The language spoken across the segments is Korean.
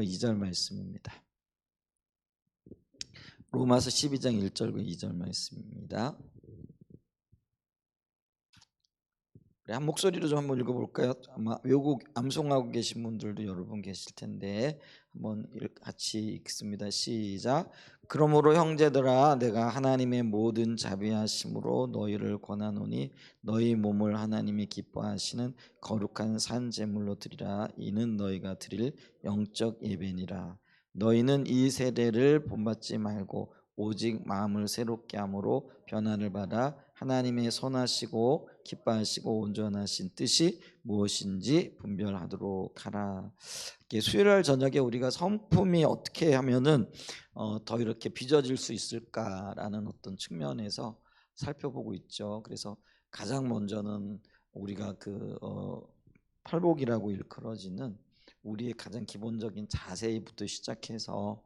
2절 말씀입니다. 로마서 12장 1절과 2절 말씀입니다. 한 목소리로 좀 한번 읽어볼까요? 아마 외국 암송하고 계신 분들도 여러분 계실 텐데 한번 같이 읽습니다. 시작. 그러므로 형제들아, 내가 하나님의 모든 자비하심으로 너희를 권하노니 너희 몸을 하나님이 기뻐하시는 거룩한 산 제물로 드리라. 이는 너희가 드릴 영적 예배니라. 너희는 이 세대를 본받지 말고 오직 마음을 새롭게 함으로 변화를 받아 하나님의 선하시고 기뻐하시고 온전하신 뜻이 무엇인지 분별하도록 하라. 수요일 저녁에 우리가 성품이 어떻게 하면은 더 이렇게 빚어질 수 있을까라는 어떤 측면에서 살펴보고 있죠. 그래서 가장 먼저는 우리가 팔복이라고 일컬어지는 우리의 가장 기본적인 자세부터 시작해서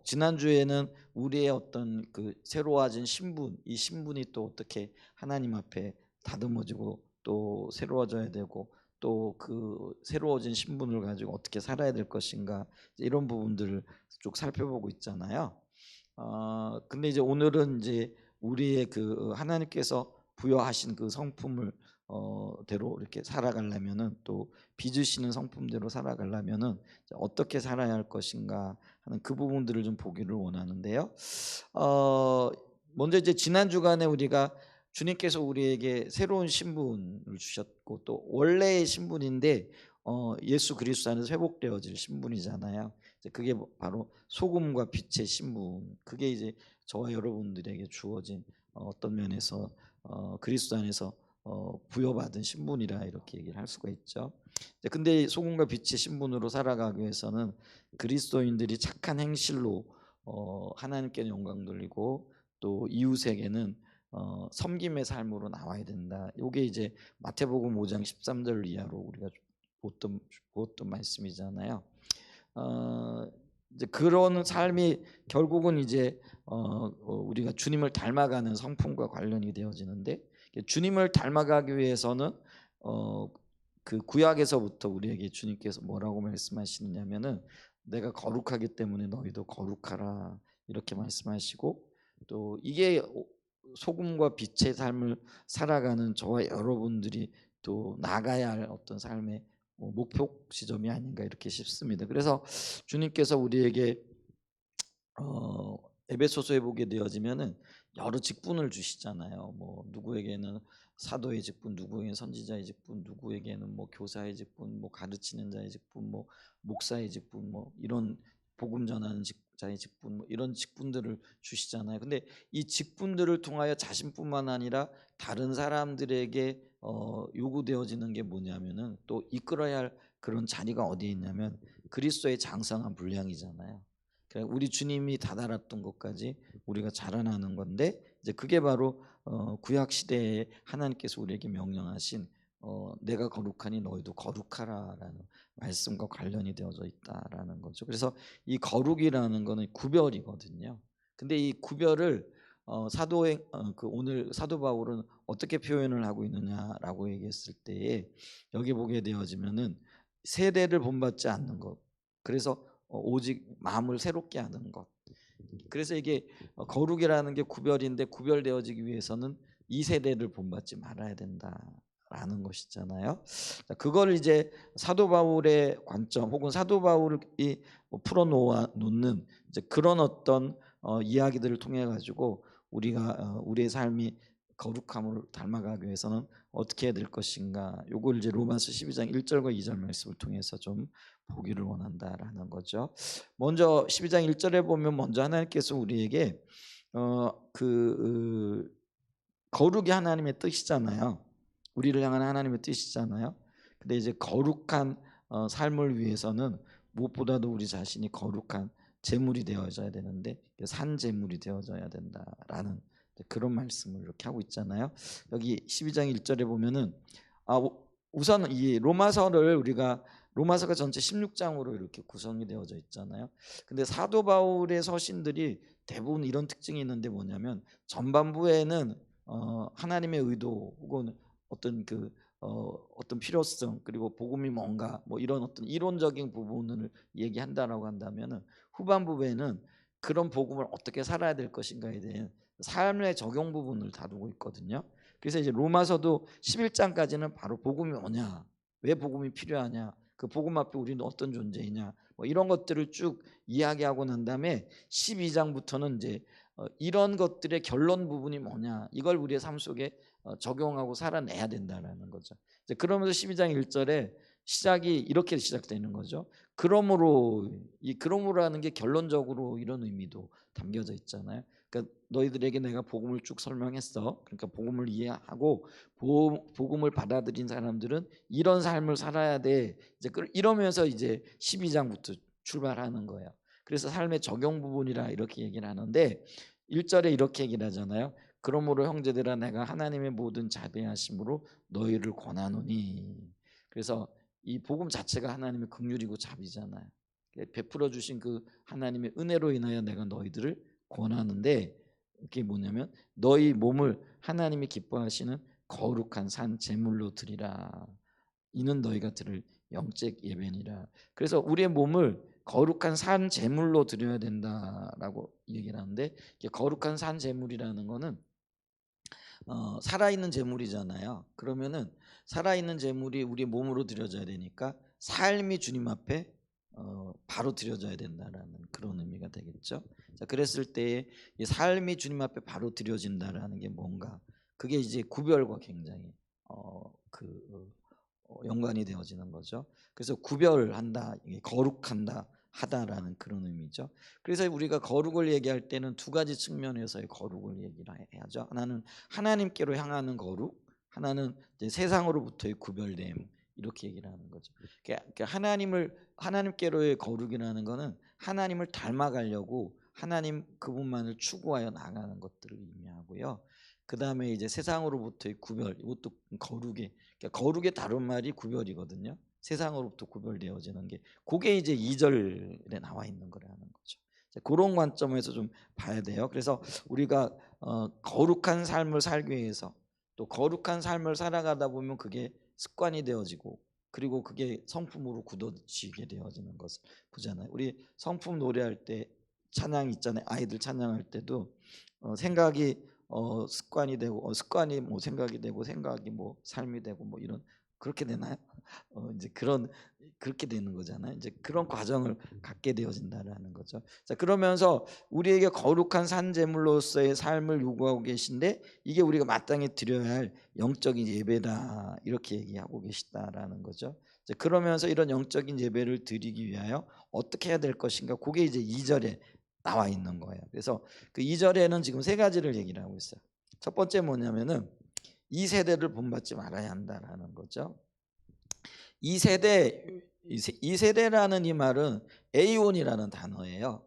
지난주에는 우리의 어떤 새로워진 신분, 이 신분이 또 어떻게 하나님 앞에 다듬어지고 또 새로워져야 되고 또 새로워진 신분을 가지고 어떻게 살아야 될 것인가, 이런 부분들을 쭉 살펴보고 있잖아요. 근데 이제 오늘은 이제 우리의 하나님께서 부여하신 성품을 대로 이렇게 살아가려면은, 또 빚으시는 성품대로 살아가려면은 어떻게 살아야 할 것인가 하는 그 부분들을 좀 보기를 원하는데요. 먼저 이제 지난 주간에 우리가 주님께서 우리에게 새로운 신분을 주셨고 또 원래의 신분인데 예수 그리스도 안에서 회복되어질 신분이잖아요. 그게 바로 소금과 빛의 신분. 그게 이제 저와 여러분들에게 주어진 어떤 면에서 그리스도 안에서 부여받은 신분이라 이렇게 얘기를 할 수가 있죠. 근데 소금과 빛의 신분으로 살아가기 위해서는 그리스도인들이 착한 행실로 하나님께 영광 돌리고 또 이웃에게는 섬김의 삶으로 나와야 된다. 이게 이제 마태복음 5장 13절 이하로 우리가 보았던 말씀이잖아요. 이제 그런 삶이 결국은 이제 우리가 주님을 닮아가는 성품과 관련이 되어지는데, 주님을 닮아가기 위해서는 그 구약에서부터 우리에게 주님께서 뭐라고 말씀하시느냐면은 내가 거룩하기 때문에 너희도 거룩하라 이렇게 말씀하시고, 또 이게 소금과 빛의 삶을 살아가는 저와 여러분들이 또 나가야 할 어떤 삶의 목표 지점이 아닌가 이렇게 싶습니다. 그래서 주님께서 우리에게 에베소서에 보게 되어지면은 여러 직분을 주시잖아요. 뭐 누구에게는 사도의 직분, 누구에게는 선지자의 직분, 누구에게는 뭐 교사의 직분, 뭐 가르치는 자의 직분, 뭐 목사의 직분, 뭐 이런 복음 전하는 자의 직분, 뭐 이런 직분들을 주시잖아요. 근데 이 직분들을 통하여 자신뿐만 아니라 다른 사람들에게 요구되어지는 게 뭐냐면은, 또 이끌어야 할 그런 자리가 어디에 있냐면 그리스도의 장성한 분량이잖아요. 그러니까 우리 주님이 다다랐던 것까지 우리가 자라나는 건데, 이제 그게 바로 구약 시대에 하나님께서 우리에게 명령하신 내가 거룩하니 너희도 거룩하라라는 말씀과 관련이 되어져 있다라는 거죠. 그래서 이 거룩이라는 거는 구별이거든요. 근데 이 구별을 오늘 사도 바울은 어떻게 표현을 하고 있느냐라고 얘기했을 때에, 여기 보게 되어지면은 세대를 본받지 않는 것, 그래서 오직 마음을 새롭게 하는 것. 그래서 이게 거룩이라는 게 구별인데, 구별되어지기 위해서는 이 세대를 본받지 말아야 된다라는 것이잖아요. 그걸 이제 사도 바울의 관점 혹은 사도 바울이 풀어놓는 이제 그런 어떤 이야기들을 통해 가지고 우리가 우리의 삶이 거룩함을 닮아가기 위해서는 어떻게 해야 될 것인가, 요걸 이제 로마서 12장 1절과 2절 말씀을 통해서 좀 보기를 원한다라는 거죠. 먼저 12장 1절에 보면 먼저 하나님께서 우리에게 거룩이 하나님의 뜻이잖아요. 우리를 향한 하나님의 뜻이잖아요. 근데 이제 거룩한 삶을 위해서는 무엇보다도 우리 자신이 거룩한 제물이 되어져야 되는데, 산 제물이 되어져야 된다라는 그런 말씀을 이렇게 하고 있잖아요. 여기 12장 1절에 보면은 우선 이 로마서가 전체 16장으로 이렇게 구성이 되어져 있잖아요. 근데 사도 바울의 서신들이 대부분 이런 특징이 있는데, 뭐냐면 전반부에는 하나님의 의도 혹은 어떤 어떤 필요성 그리고 복음이 뭔가 뭐 이런 어떤 이론적인 부분을 얘기한다라고 한다면은 후반부에는 그런 복음을 어떻게 살아야 될 것인가에 대한 삶의 적용 부분을 다루고 있거든요. 그래서 이제 로마서도 11장까지는 바로 복음이 뭐냐, 왜 복음이 필요하냐, 그 복음 앞에 우리는 어떤 존재이냐, 뭐 이런 것들을 쭉 이야기하고 난 다음에 12장부터는 이제 이런 것들의 결론 부분이 뭐냐, 이걸 우리의 삶 속에 적용하고 살아내야 된다라는 거죠. 이제 그러면서 12장 1절에 시작이 이렇게 시작되는 거죠. 그러므로, 이 그러므로라는 게 결론적으로 이런 의미도 담겨져 있잖아요. 그러니까 너희들에게 내가 복음을 쭉 설명했어. 그러니까 복음을 이해하고 복음을 받아들인 사람들은 이런 삶을 살아야 돼. 이제 이러면서 이제 12장부터 출발하는 거예요. 그래서 삶의 적용 부분이라 이렇게 얘기를 하는데 1절에 이렇게 얘기를 하잖아요. 그러므로 형제들아 내가 하나님의 모든 자비하심으로 너희를 권하노니. 그래서 이 복음 자체가 하나님의 긍휼이고 자비잖아요. 베풀어 주신 그 하나님의 은혜로 인하여 내가 너희들을 권하는데, 그게 뭐냐면 너희 몸을 하나님이 기뻐하시는 거룩한 산 제물로 드리라. 이는 너희가 들을 영적 예배니라. 그래서 우리의 몸을 거룩한 산 제물로 드려야 된다라고 얘기를 하는데, 거룩한 산 제물이라는 거는 살아있는 제물이잖아요. 그러면은 살아있는 제물이 우리 몸으로 드려져야 되니까 삶이 주님 앞에 바로 드려져야 된다라는 그런 의미가 되겠죠. 자, 그랬을 때에 이 삶이 주님 앞에 바로 드려진다라는 게 뭔가, 그게 이제 구별과 굉장히 연관이 되어지는 거죠. 그래서 구별한다, 거룩한다, 하다라는 그런 의미죠. 그래서 우리가 거룩을 얘기할 때는 두 가지 측면에서의 거룩을 얘기를 해야죠. 하나는 하나님께로 향하는 거룩, 하나는 이제 세상으로부터의 구별됨, 이렇게 얘기를 하는 거죠. 그러니까 하나님께로의 거룩이라는 거는 하나님을 닮아가려고 하나님 그분만을 추구하여 나가는 것들을 의미하고요. 그 다음에 이제 세상으로부터의 구별, 이것도 거룩의, 그러니까 거룩의 다른 말이 구별이거든요. 세상으로부터 구별되어지는 게, 그게 이제 2절에 나와 있는 거라는 거죠. 그런 관점에서 좀 봐야 돼요. 그래서 우리가 거룩한 삶을 살기 위해서, 또 거룩한 삶을 살아가다 보면 그게 습관이 되어지고, 그리고 그게 성품으로 굳어지게 되어지는 것을 보잖아요. 우리 성품 노래할 때 찬양 있잖아요. 아이들 찬양할 때도 생각이 습관이 되고, 습관이 뭐 생각이 되고, 생각이 뭐 삶이 되고, 뭐 이런, 그렇게 되나요? 이제 그렇게 되는 거잖아요. 이제 그런 과정을 갖게 되어진다라는 거죠. 자, 그러면서 우리에게 거룩한 산제물로서의 삶을 요구하고 계신데, 이게 우리가 마땅히 드려야 할 영적인 예배다, 이렇게 얘기하고 계시다라는 거죠. 자, 그러면서 이런 영적인 예배를 드리기 위하여 어떻게 해야 될 것인가, 그게 이제 2절에 나와 있는 거예요. 그래서 그 2절에는 지금 세 가지를 얘기를 하고 있어요. 첫 번째 뭐냐면은 이 세대를 본받지 말아야 한다라는 거죠. 이 세대라는 이 말은 에이온이라는 단어예요.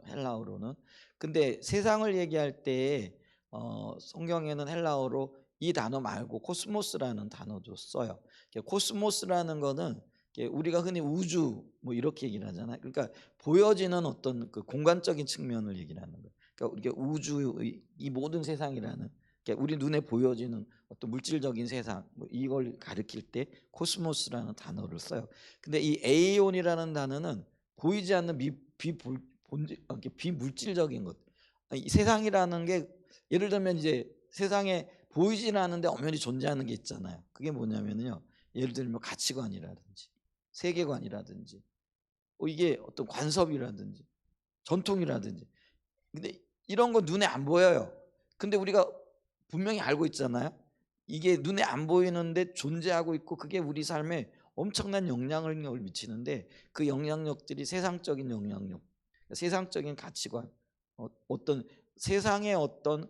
헬라어로는. 근데 세상을 얘기할 때 성경에는 헬라어로 이 단어 말고 코스모스라는 단어도 써요. 코스모스라는 거는 우리가 흔히 우주 뭐 이렇게 얘기를 하잖아요. 그러니까 보여지는 어떤 그 공간적인 측면을 얘기를 하는 거예요. 그러니까 우리가 우주의 이 모든 세상이라는, 그러니까 우리 눈에 보여지는 어떤 물질적인 세상, 뭐 이걸 가리킬 때 코스모스라는 단어를 써요. 근데 이 에이온이라는 단어는 보이지 않는 비물질적인 것, 이 세상이라는 게, 예를 들면 이제 세상에 보이지는 않는데 엄연히 존재하는 게 있잖아요. 그게 뭐냐면요, 예를 들면 가치관이라든지 세계관이라든지 이게 어떤 관섭이라든지 전통이라든지, 근데 이런 거 눈에 안 보여요. 근데 우리가 분명히 알고 있잖아요. 이게 눈에 안 보이는데 존재하고 있고, 그게 우리 삶에 엄청난 영향력을 미치는데, 그 영향력들이 세상적인 영향력, 세상적인 가치관, 어떤 세상의 어떤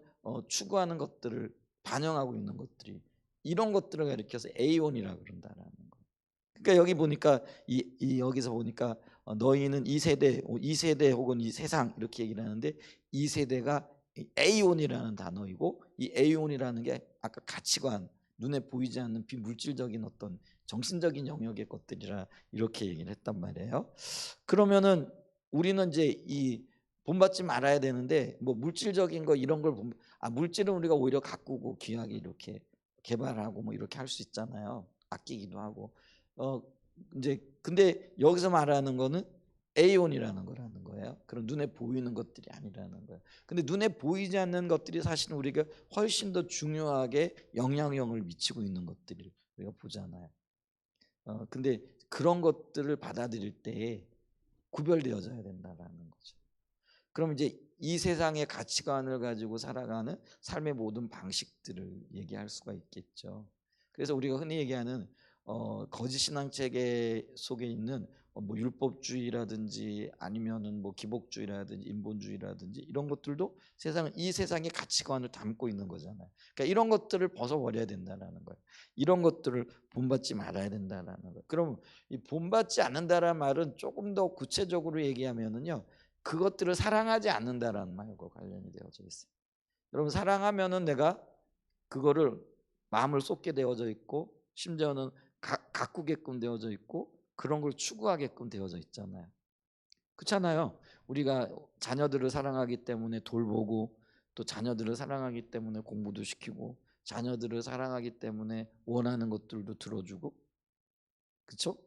추구하는 것들을 반영하고 있는 것들이, 이런 것들을 가리켜서 에이온이라고 그런다라는 거. 그러니까 여기 보니까 여기서 보니까 너희는 이 세대 혹은 이 세상, 이렇게 얘기를 하는데, 이 세대가 에이온이라는 단어이고, 이 에이온이라는 게 아까 가치관, 눈에 보이지 않는 비물질적인 어떤 정신적인 영역의 것들이라 이렇게 얘기를 했단 말이에요. 그러면은 우리는 이제 이 본받지 말아야 되는데, 뭐 물질적인 거 이런 걸 물질은 우리가 오히려 가꾸고 귀하게 이렇게 개발하고 뭐 이렇게 할 수 있잖아요. 아끼기도 하고. 이제 근데 여기서 말하는 거는 에이온이라는 거라는 거예요. 그런 눈에 보이는 것들이 아니라는 거예요. 근데 눈에 보이지 않는 것들이 사실은 우리가 훨씬 더 중요하게 영향력을 미치고 있는 것들을 우리가 보잖아요. 근데 그런 것들을 받아들일 때 구별되어져야 된다라는 거죠. 그럼 이제 이 세상의 가치관을 가지고 살아가는 삶의 모든 방식들을 얘기할 수가 있겠죠. 그래서 우리가 흔히 얘기하는 거짓 신앙 체계 속에 있는 뭐 율법주의라든지 아니면은 뭐 기복주의라든지 인본주의라든지 이런 것들도 이 세상의 가치관을 담고 있는 거잖아요. 그러니까 이런 것들을 벗어버려야 된다는 거예요. 이런 것들을 본받지 말아야 된다는 거예요. 그럼 이 본받지 않는다라는 말은 조금 더 구체적으로 얘기하면은요. 그것들을 사랑하지 않는다라는 말과 관련이 되어져 있어요. 여러분 사랑하면은 내가 그거를 마음을 쏟게 되어져 있고 심지어는 가꾸게끔 되어져 있고 그런 걸 추구하게끔 되어져 있잖아요. 그렇잖아요. 우리가 자녀들을 사랑하기 때문에 돌보고 또 자녀들을 사랑하기 때문에 공부도 시키고 자녀들을 사랑하기 때문에 원하는 것들도 들어주고 그렇죠?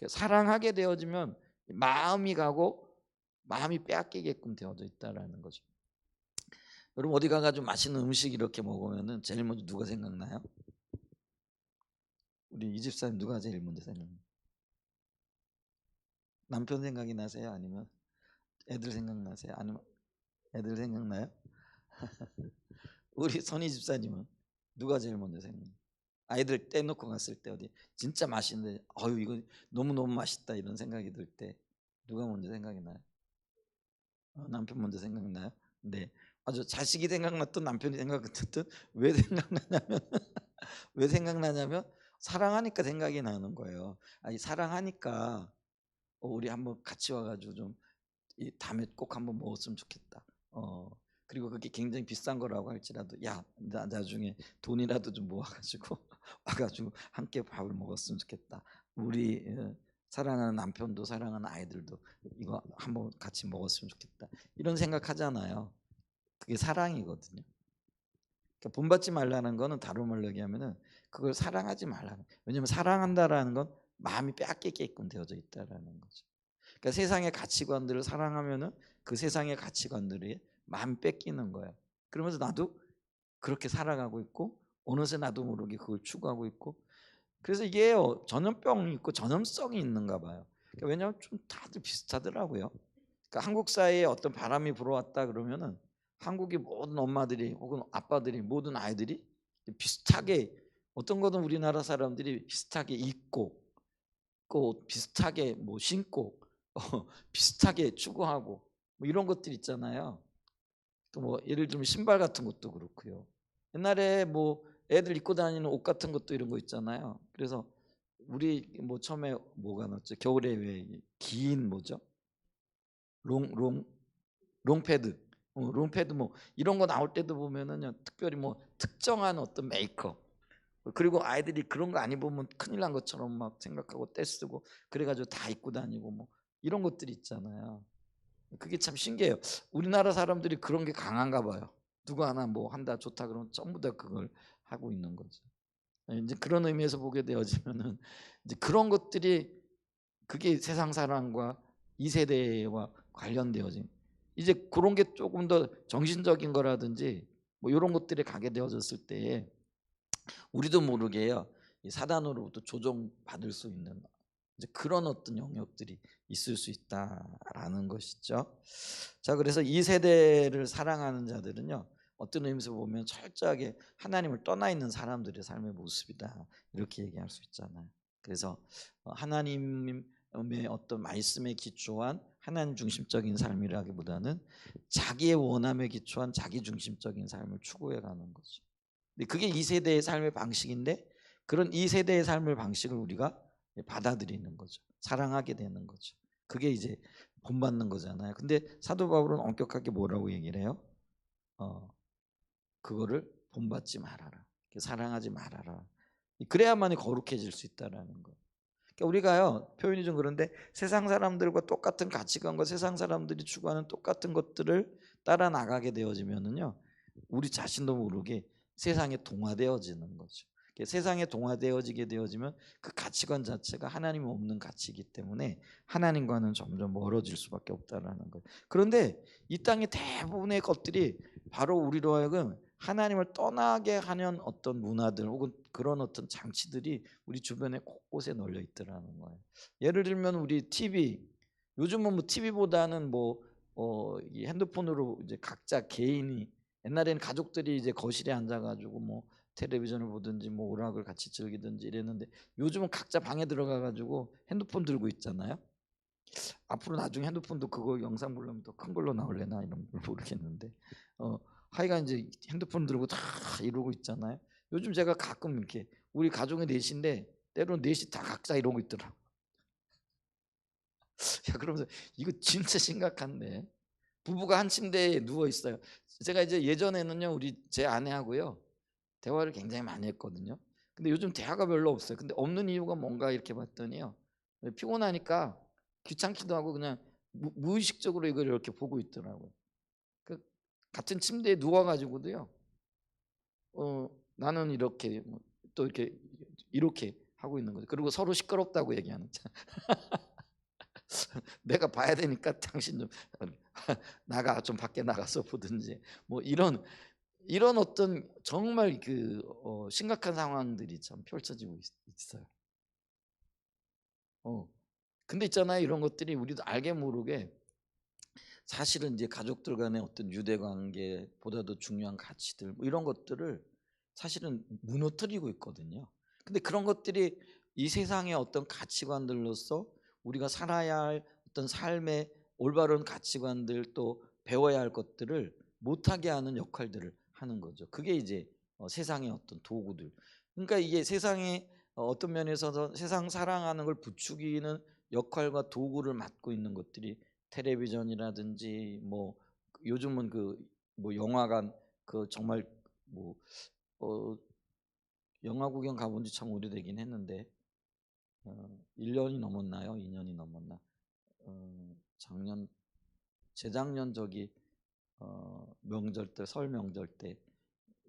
사랑하게 되어지면 마음이 가고 마음이 빼앗기게끔 되어져 있다라는 거죠. 여러분 어디 가가지고 맛있는 음식 이렇게 먹으면은 제일 먼저 누가 생각나요? 우리 이 집사님 누가 제일 먼저 생각나요? 남편 생각이 나세요? 아니면 애들 생각나세요? 아니면 애들 생각나요? 우리 선희 집사님은 누가 제일 먼저 생각나요? 아이들 떼놓고 갔을 때 어디 진짜 맛있는데 어유 이거 너무너무 맛있다 이런 생각이 들 때 누가 먼저 생각이 나요? 남편 먼저 생각나요? 네. 아주 자식이 생각났든 남편이 생각났든 왜 생각나냐면 왜 생각나냐면 사랑하니까 생각이 나는 거예요. 아니 사랑하니까 우리 한번 같이 와가지고 좀 이 다음에 꼭 한번 먹었으면 좋겠다. 그리고 그게 굉장히 비싼 거라고 할지라도 야, 나 나중에 돈이라도 좀 모아가지고 와가지고 함께 밥을 먹었으면 좋겠다. 우리 사랑하는 남편도 사랑하는 아이들도 이거 한번 같이 먹었으면 좋겠다. 이런 생각하잖아요. 그게 사랑이거든요. 그러니까 본받지 말라는 거는 다른 말로 얘기하면은 그걸 사랑하지 말라는. 왜냐하면 사랑한다라는 건 마음이 빼앗기게끔 되어져 있다라는 거죠. 그러니까 세상의 가치관들을 사랑하면은 그 세상의 가치관들이 마음이 뺏기는 거예요. 그러면서 나도 그렇게 살아가고 있고 어느새 나도 모르게 그걸 추구하고 있고 그래서 이게 전염병이 있고 전염성이 있는가 봐요. 그러니까 왜냐하면 좀 다들 비슷하더라고요. 그러니까 한국 사회에 어떤 바람이 불어왔다 그러면은 한국의 모든 엄마들이 혹은 아빠들이 모든 아이들이 비슷하게 어떤 거는 우리나라 사람들이 비슷하게 입고 또 비슷하게 뭐 신고 비슷하게 추구하고 뭐 이런 것들 있잖아요. 또 뭐 예를 들면 신발 같은 것도 그렇고요. 옛날에 뭐 애들 입고 다니는 옷 같은 것도 이런 거 있잖아요. 그래서 우리 뭐 처음에 뭐가 나왔죠? 겨울에 왜 긴 뭐죠? 롱 롱패드, 롱패드 뭐 이런 거 나올 때도 보면은요, 특별히 뭐 특정한 어떤 메이크업 그리고 아이들이 그런 거 안 입으면 큰일 난 것처럼 막 생각하고 떼쓰고 그래가지고 다 입고 다니고 뭐 이런 것들이 있잖아요. 그게 참 신기해요. 우리나라 사람들이 그런 게 강한가 봐요. 누가 하나 뭐 한다 좋다 그러면 전부 다 그걸 하고 있는 거죠. 이제 그런 의미에서 보게 되어지면은 이제 그런 것들이 그게 세상 사람과 이 세대와 관련되어진 이제 그런 게 조금 더 정신적인 거라든지 뭐 이런 것들이 가게 되어졌을 때 우리도 모르게요 이 사단으로부터 조종받을 수 있는 이제 그런 어떤 영역들이 있을 수 있다라는 것이죠. 자, 그래서 이 세대를 사랑하는 자들은요 어떤 의미에서 보면 철저하게 하나님을 떠나 있는 사람들의 삶의 모습이다 이렇게 얘기할 수 있잖아요. 그래서 하나님의 어떤 말씀에 기초한 하나님 중심적인 삶이라기보다는 자기의 원함에 기초한 자기 중심적인 삶을 추구해 가는 거죠. 근데 그게 이 세대의 삶의 방식인데 그런 이 세대의 삶의 방식을 우리가 받아들이는 거죠. 사랑하게 되는 거죠. 그게 이제 본받는 거잖아요. 근데 사도 바울은 엄격하게 뭐라고 얘기를 해요? 그거를 본받지 말아라. 사랑하지 말아라. 그래야만이 거룩해질 수 있다라는 거. 그러니까 우리가요 표현이 좀 그런데 세상 사람들과 똑같은 가치관과 세상 사람들이 추구하는 똑같은 것들을 따라 나가게 되어지면은요 우리 자신도 모르게 세상에 동화되어지는 거죠. 세상에 동화되어지게 되어지면 그 가치관 자체가 하나님 없는 가치이기 때문에 하나님과는 점점 멀어질 수밖에 없다라는 거예요. 그런데 이 땅의 대부분의 것들이 바로 우리로 하여금 하나님을 떠나게 하는 어떤 문화들 혹은 그런 어떤 장치들이 우리 주변에 곳곳에 널려 있더라는 거예요. 예를 들면 우리 TV, 요즘은 뭐 TV보다는 이 핸드폰으로 이제 각자 개인이, 옛날에는 가족들이 이제 거실에 앉아가지고 뭐 텔레비전을 보든지 뭐 오락을 같이 즐기든지 이랬는데 요즘은 각자 방에 들어가가지고 핸드폰 들고 있잖아요. 앞으로 나중에 핸드폰도 그거 영상 보려면 더 큰 걸로 나올래나 이런 걸 모르겠는데 하여간 이제 핸드폰 들고 다 이러고 있잖아요. 요즘 제가 가끔 이렇게 우리 가족이 넷인데 때로는 넷이 다 각자 이러고 있더라고. 야, 그러면서 이거 진짜 심각한데 부부가 한 침대에 누워 있어요. 제가 이제 예전에는요 우리 제 아내하고요 대화를 굉장히 많이 했거든요. 근데 요즘 대화가 별로 없어요. 근데 없는 이유가 뭔가 이렇게 봤더니요 피곤하니까 귀찮기도 하고 그냥 무의식적으로 이걸 이렇게 보고 있더라고요. 그 같은 침대에 누워가지고도요 나는 이렇게 또 이렇게 하고 있는 거죠. 그리고 서로 시끄럽다고 얘기하는. 내가 봐야 되니까 당신 좀 나가, 좀 밖에 나가서 보든지 뭐 이런 어떤 정말 심각한 상황들이 참 펼쳐지고 있어요. 근데 있잖아요, 이런 것들이 우리도 알게 모르게 사실은 이제 가족들 간의 어떤 유대 관계보다도 중요한 가치들 뭐 이런 것들을 사실은 무너뜨리고 있거든요. 근데 그런 것들이 이 세상의 어떤 가치관들로서 우리가 살아야 할 어떤 삶의 올바른 가치관들 또 배워야 할 것들을 못하게 하는 역할들을 하는 거죠. 그게 이제 세상의 어떤 도구들. 그러니까 이게 세상의 어떤 면에서 세상 사랑하는 걸 부추기는 역할과 도구를 맡고 있는 것들이 텔레비전이라든지 뭐 요즘은 뭐 영화관 정말 뭐 어 영화 구경 가본 지 참 오래되긴 했는데 1년이 넘었나요? 2년이 넘었나? 작년 재작년 명절 때 설 명절 때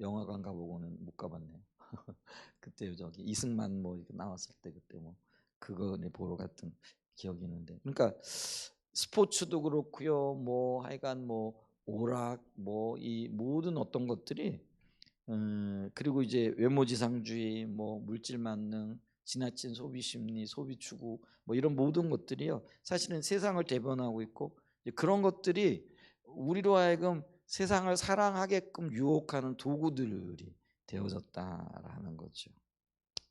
영화관 가보고는 못 가봤네요. 그때 이승만 뭐 이렇게 나왔을 때 그때 뭐 그거 보러 갔던 기억이 있는데 그러니까 스포츠도 그렇고요. 뭐 하여간 뭐 오락 뭐 이 모든 어떤 것들이 그리고 이제 외모지상주의 뭐 물질 만능 지나친 소비 심리 소비 추구 뭐 이런 모든 것들이요 사실은 세상을 대변하고 있고 이제 그런 것들이 우리로 하여금 세상을 사랑하게끔 유혹하는 도구들이 되어졌다라는 거죠.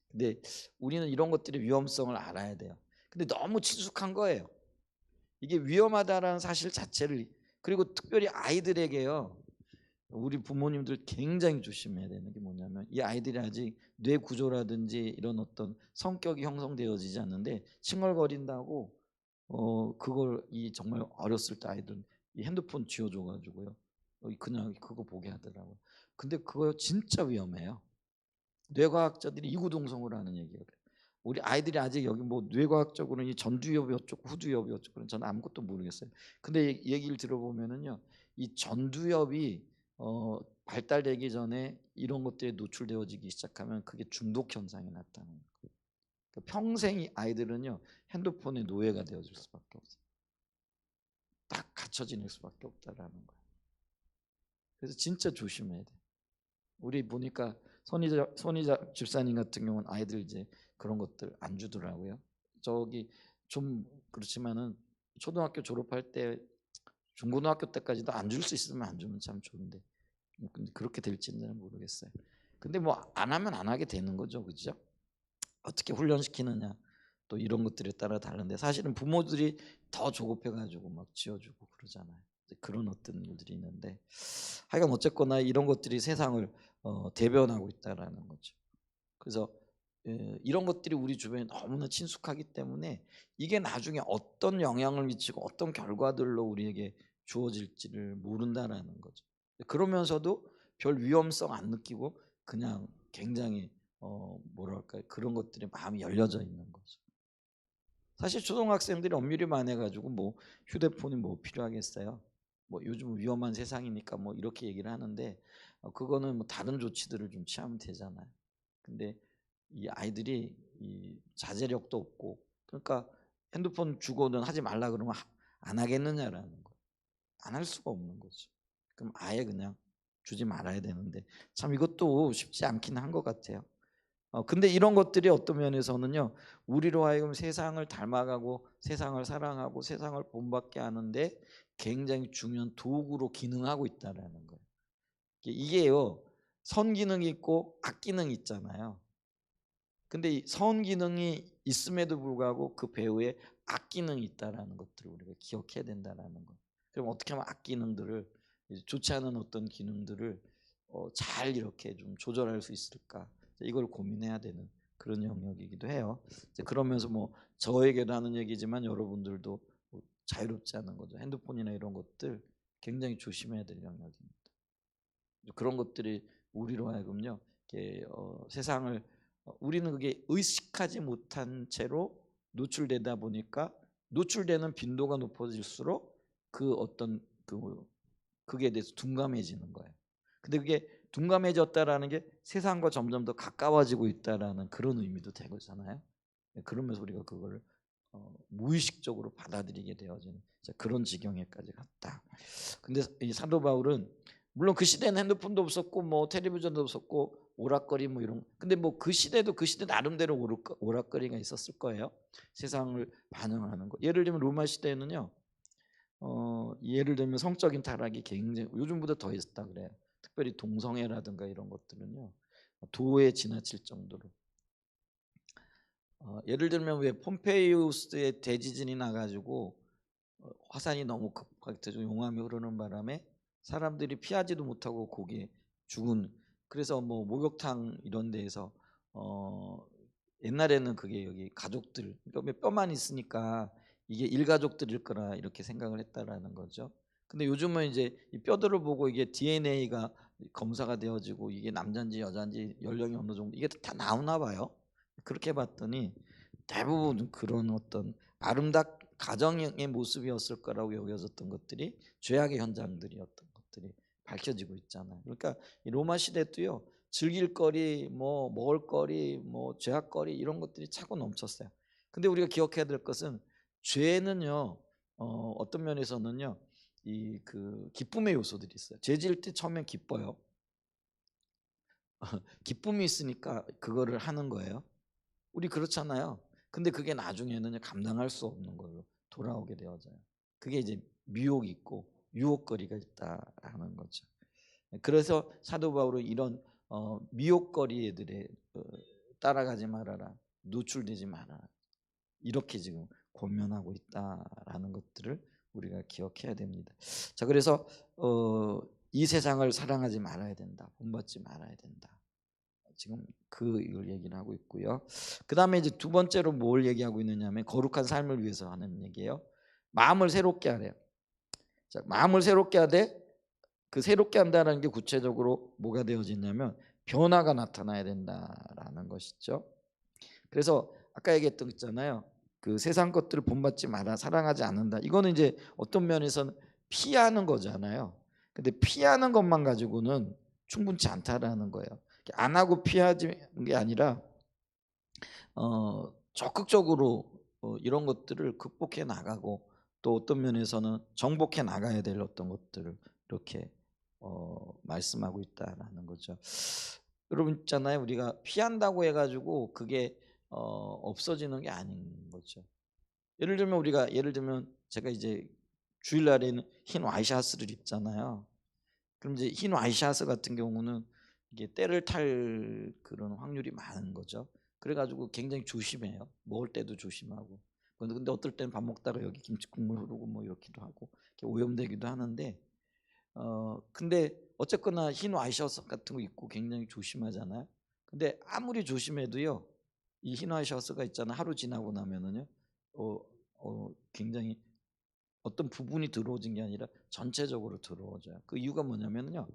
근데 우리는 이런 것들의 위험성을 알아야 돼요. 근데 너무 친숙한 거예요. 이게 위험하다라는 사실 자체를. 그리고 특별히 아이들에게요. 우리 부모님들 굉장히 조심해야 되는 게 뭐냐면 이 아이들이 아직 뇌 구조라든지 이런 어떤 성격이 형성되어지지 않는데 칭얼거린다고 그걸 이 정말 어렸을 때 아이들 이 핸드폰 쥐어줘 가지고요. 그냥 그거 보게 하더라고요. 근데 그거 진짜 위험해요. 뇌과학자들이 이구동성으로 하는 얘기예요. 우리 아이들이 아직 여기 뭐 뇌과학적으로는 이 전두엽이 어쩌고 후두엽이 어쩌고 저는 아무것도 모르겠어요. 근데 얘기를 들어보면은요, 이 전두엽이 발달되기 전에 이런 것들에 노출되어지기 시작하면 그게 중독 현상이 나타나는 거예요. 그러니까 평생 이 아이들은요 핸드폰의 노예가 되어질 수밖에 없어요. 딱 갇혀 지낼 수밖에 없다라는 거예요. 그래서 진짜 조심해야 돼. 우리 보니까 손희자 집사님 같은 경우는 아이들 이제 그런 것들 안 주더라고요. 좀 그렇지만은 초등학교 졸업할 때 중고등학교 때까지도 안 줄 수 있으면 안 주면 참 좋은데 근데 그렇게 될지는 모르겠어요. 근데 뭐 안 하면 안 하게 되는 거죠, 그죠? 어떻게 훈련시키느냐 또 이런 것들에 따라 다른데 사실은 부모들이 더 조급해가지고 막 지어주고 그러잖아요. 그런 어떤 일들이 있는데 하여간 어쨌거나 이런 것들이 세상을 대변하고 있다라는 거죠. 그래서 이런 것들이 우리 주변에 너무나 친숙하기 때문에 이게 나중에 어떤 영향을 미치고 어떤 결과들로 우리에게 주어질지를 모른다라는 거죠. 그러면서도 별 위험성 안 느끼고 그냥 굉장히 뭐랄까요 그런 것들에 마음이 열려져 있는 거죠. 사실 초등학생들이 엄밀히 말해가지고 뭐 휴대폰이 뭐 필요하겠어요. 뭐 요즘 위험한 세상이니까 뭐 이렇게 얘기를 하는데 그거는 뭐 다른 조치들을 좀 취하면 되잖아요. 근데 이 아이들이 이 자제력도 없고, 그러니까 핸드폰 주고는 하지 말라 그러면 안 하겠느냐라는 거. 안 할 수가 없는 거죠. 그럼 아예 그냥 주지 말아야 되는데 참 이것도 쉽지 않긴 한 것 같아요. 근데 이런 것들이 어떤 면에서는요, 우리로 하여금 세상을 닮아가고 세상을 사랑하고 세상을 본받게 하는데 굉장히 중요한 도구로 기능하고 있다라는 거예요. 이게요, 선기능이 있고 악기능이 있잖아요. 근데 이 선기능이 있음에도 불구하고 그 배후에 악기능이 있다라는 것들을 우리가 기억해야 된다라는 거. 그럼 어떻게 하면 악기능들을, 좋지 않은 어떤 기능들을 잘 이렇게 좀 조절할 수 있을까? 이걸 고민해야 되는 그런 영역이기도 해요. 그러면서 뭐 저에게도 하는 얘기지만 여러분들도 뭐 자유롭지 않은 거죠. 핸드폰이나 이런 것들 굉장히 조심해야 될 영역입니다. 그런 것들이 우리로 하여금요, 세상을 우리는 그게 의식하지 못한 채로 노출되다 보니까 노출되는 빈도가 높아질수록 그 어떤 그게 대해서 둔감해지는 거예요. 근데 그게 둔감해졌다라는 게 세상과 점점 더 가까워지고 있다라는 그런 의미도 되잖아요. 그러면서 우리가 그거를 무의식적으로 받아들이게 되어지는 그런 지경에까지 갔다. 근데 이 사도 바울은 물론 그 시대는 핸드폰도 없었고 뭐 텔레비전도 없었고 오락거리 뭐 이런, 근데 뭐 그 시대도 그 시대 나름대로 오락거리가 있었을 거예요. 세상을 반영하는 거. 예를 들면 로마 시대에는요, 예를 들면 성적인 타락이 굉장히 요즘보다 더 있었다 그래요. 특별히 동성애라든가 이런 것들은요, 도에 지나칠 정도로. 예를 들면 왜 폼페이우스의 대지진이 나가지고 화산이 너무 급하게 용암이 흐르는 바람에 사람들이 피하지도 못하고 거기에 죽은, 그래서 뭐 목욕탕 이런 데에서 옛날에는 그게 여기 가족들, 그러니까 뼈만 있으니까 이게 일가족들일 거라 이렇게 생각을 했다라는 거죠. 근데 요즘은 이제 이 뼈들을 보고 이게 DNA가 검사가 되어지고 이게 남자인지 여자인지 연령이 어느 정도 이게 다 나오나 봐요. 그렇게 봤더니 대부분 그런 어떤 가정의 모습이었을 거라고 여겨졌던 것들이 죄악의 현장들이었던 것들이 밝혀지고 있잖아요. 그러니까 이 로마 시대도요, 즐길 거리, 뭐 먹을 거리, 뭐 죄악거리 이런 것들이 차고 넘쳤어요. 근데 우리가 기억해야 될 것은 죄는요, 어떤 면에서는요, 이 그 기쁨의 요소들이 있어요. 죄 지을 때 처음엔 기뻐요. 기쁨이 있으니까 그거를 하는 거예요. 우리 그렇잖아요. 근데 그게 나중에는 감당할 수 없는 걸로 돌아오게 되어져요. 그게 이제 미혹이 있고 유혹거리가 있다라는 거죠. 그래서 사도 바울은 이런 미혹거리들에 따라가지 말아라, 노출되지 말아라, 이렇게 지금 권면하고 있다라는 것들을 우리가 기억해야 됩니다. 자, 그래서 이 세상을 사랑하지 말아야 된다, 본받지 말아야 된다. 지금 이걸 얘기를 하고 있고요. 그 다음에 이제 두 번째로 뭘 얘기하고 있느냐면 거룩한 삶을 위해서 하는 얘기예요. 마음을 새롭게 하래요. 자, 마음을 새롭게 하되 그 새롭게 한다는 게 구체적으로 뭐가 되어지냐면 변화가 나타나야 된다라는 것이죠. 그래서 아까 얘기했던 거 있잖아요. 그 세상 것들을 본받지 마라, 사랑하지 않는다. 이거는 이제 어떤 면에서는 피하는 거잖아요. 근데 피하는 것만 가지고는 충분치 않다라는 거예요. 안 하고 피하는 게 아니라 적극적으로 이런 것들을 극복해 나가고 또 어떤 면에서는 정복해 나가야 될 어떤 것들을 이렇게 말씀하고 있다라는 거죠. 여러분 있잖아요. 우리가 피한다고 해가지고 그게 없어지는 게 아닌 거죠. 예를 들면 제가 이제 주일날에는 흰 와이셔츠를 입잖아요. 그럼 이제 흰 와이셔츠 같은 경우는 이게 때를 탈 그런 확률이 많은 거죠. 그래가지고 굉장히 조심해요. 먹을 때도 조심하고. 근데 어떨 때는 밥 먹다가 여기 김치 국물 흐르고 뭐 이렇기도 하고 이렇게 오염되기도 하는데, 근데 어쨌거나 흰 와이셔츠 같은 거 입고 굉장히 조심하잖아요. 근데 아무리 조심해도요, 이 흰 와이셔츠가 있잖아요. 하루 지나고 나면은요, 굉장히 어떤 부분이 들어오진 게 아니라 전체적으로 들어오죠. 그 이유가 뭐냐면요,